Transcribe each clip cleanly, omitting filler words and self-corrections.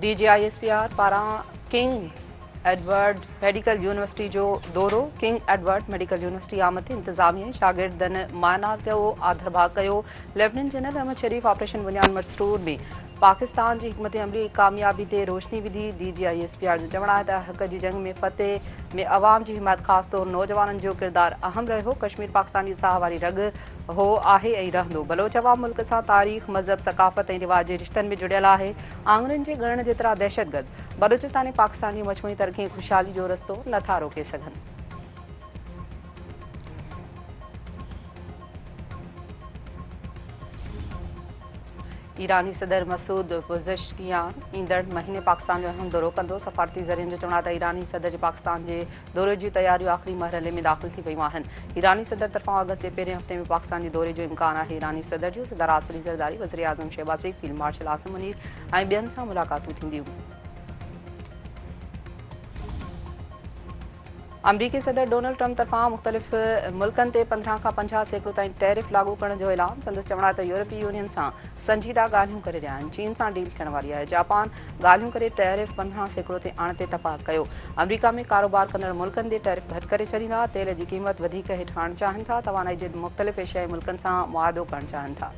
DGISPR पारां king Edward medical university जो दौरो। किंग एडवर्ड मेडिकल यूनिवर्सिटी आमद इंतजामिया शागिर्दनि मायनात आदरभाग कयो। लेफ्टिनेंट जनरल अहमद शरीफ ऑपरेशन बुनियाद मस्तूर में पाकिस्तान की हिकमत अमली कामयाबी ते रोशनी विधी। DGISPR जो चवण है त हक की जंग में फतेह में अवाम की हिमायत खास तौर नौजवानन जो किरदार अहम रहो। कश्मीर पाकिस्तान की साह वारी रग हो आहे ऐं रहंदो। बलोच अवाम मुल्क से तारीख़ मज़हब सकाफ़त और रिवाज के रिश्तन में जुड़ियल है। आंगनन के गणन जेतरा दहशतगर्द बलूचिस्तान पाकिस्तान की मजमूई तरक्की खुशहाली जो रस्तो नथा रोके सघन। ईरानी सदर मसूद पुज़ेशकियान ईंदड़ महीने पाकिस्तान जो अहम दौरो कंदो। सफ़ारती ज़रियनि जो चवण आहे त ईरानी सदर जे पाकिस्तान जे दौरे जी तैयारियूं आख़िरी मरहले में दाख़िल थी वयूं आहिनि। ईरानी सदर तरफ़ां अगस्त जे पहिरें हफ़्ते में पाकिस्तान जे दौरे जो इम्कान आहे। ईरानी सदर जूं सदर आसिफ़ अली ज़रदारी, वज़ीर आज़म शहबाज शरीफ़, फील्ड मार्शल आसिम मुनीर ऐं ॿियनि सां मुलाक़ातूं थींदियूं। अमरीकी सदर डोनाल्ड ट्रंप तरफ़ां मुख़्तलिफ़ मुल्कनि ते 15 खां 50% ताईं टैरिफ लागू करण जो ऐलान। संदसि चवण आहे त यूरोपीय यूनियन सां संजीदा ॻाल्हियूं करे रहिया आहिनि। चीन सां डील थियण वारी आहे। जापान ॻाल्हियूं करे टैरिफ 15% ते आणण ते इतफ़ाक़ कयो। अमरीका में कारोबार कंदड़ मुल्कनि ते टैरिफ घटि करे छॾींदा। तेल जी क़ीमत वधीक हेठि आणणु चाहिनि था। तवानाई जे मुख़्तलिफ़ एशियाई मुल्कनि सां मुआदो करणु चाहिनि था।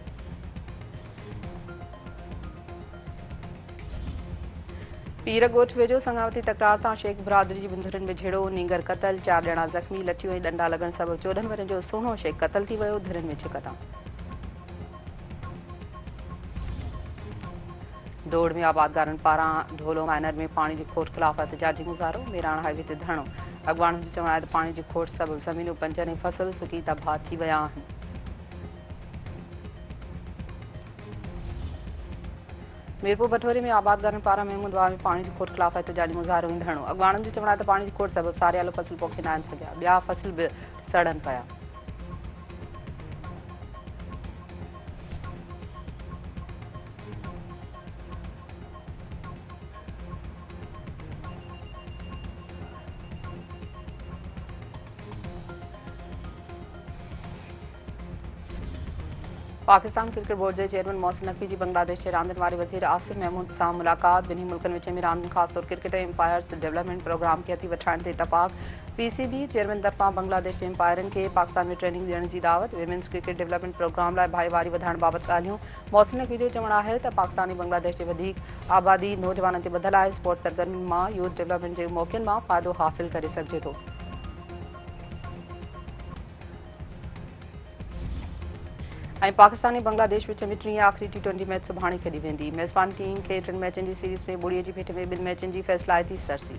पीर ॻोठ वेझो संगावती तकरार तां शेख बिरादरी जी बिंदुरनि में झेड़ो। नींगर क़तल, 4 ॼणा ज़ख़्मी, लठियूं ऐं डंडा लॻण सबबि 14 वरनि जो सुहिणो शेख क़तल थी वियो। धीरनि में छिकतां। दौड़ में आबादगारनि पारां ढोलो माइनर में पानी की खोट ख़िलाफ़ एहतजाजी मुज़ाहरो। मेराण हाईवे ते धरणो। अॻवाननि जो चवण आहे त पानी की खोट सबबि ज़मीनूं पंजनि ऐं फसल सुकी तबाह थी विया आहिनि। मीरपुर भटोरे में आबादगारनि पारां महमूदवाह में पानी की खोट ख़िलाफ़ एहतजाजी मुज़ाहरो ऐं धरणो। अॻवाननि जो चवण आहे त पानी की खोट सबबि सारियालो फसल पोखे न आहिनि सघिया। ॿिया फसल बि सड़नि पिया। पाकिस्तान क्रिकेट बोर्ड के चेयरमैन मोहसिन नकवी की बांग्लादेश के रांदनि वारे वज़ीर आसिफ महमूद सां मुलाक़ात। बिन्हीं मुल्कनि विच में रांदियुनि ख़ासतौर क्रिकेट ऐं एम्पायर्स डेवलपमेंट प्रोग्राम के हथी वठाइण ते इतफ़ाक़। PCB चेयरमैन तरफ़ां बांग्लादेश के एम्पायरनि खे पाकिस्तान में ट्रेनिंग ॾियण जी दावत। विमेंस क्रिकेट डेवलपमेंट प्रोग्राम लाइ भाईवारी वधाइण बाबति ॻाल्हियूं। मोहसिन नकवी जो चवण आहे त पाकिस्तान ऐं बांग्लादेश जे वधीक आबादी नौजवाननि ते ॿधल आहे। स्पोर्ट्स सरगर्मियुनि मां यूथ डेवलपमेंट जे मौक़नि मां फ़ाइदो हासिल करे सघिजे थो। पाकिस्तान ऐं बांग्लादेश विच में टीं आख़िरी T20 मैच सुभाणे खेॾी वेंदी। मेज़बान टीम खे 3 मैचनि जी सीरीज़ में ॿुड़ीअ जी भेट में 2 मैचनि जी फ़ैसिलाइती सरसी।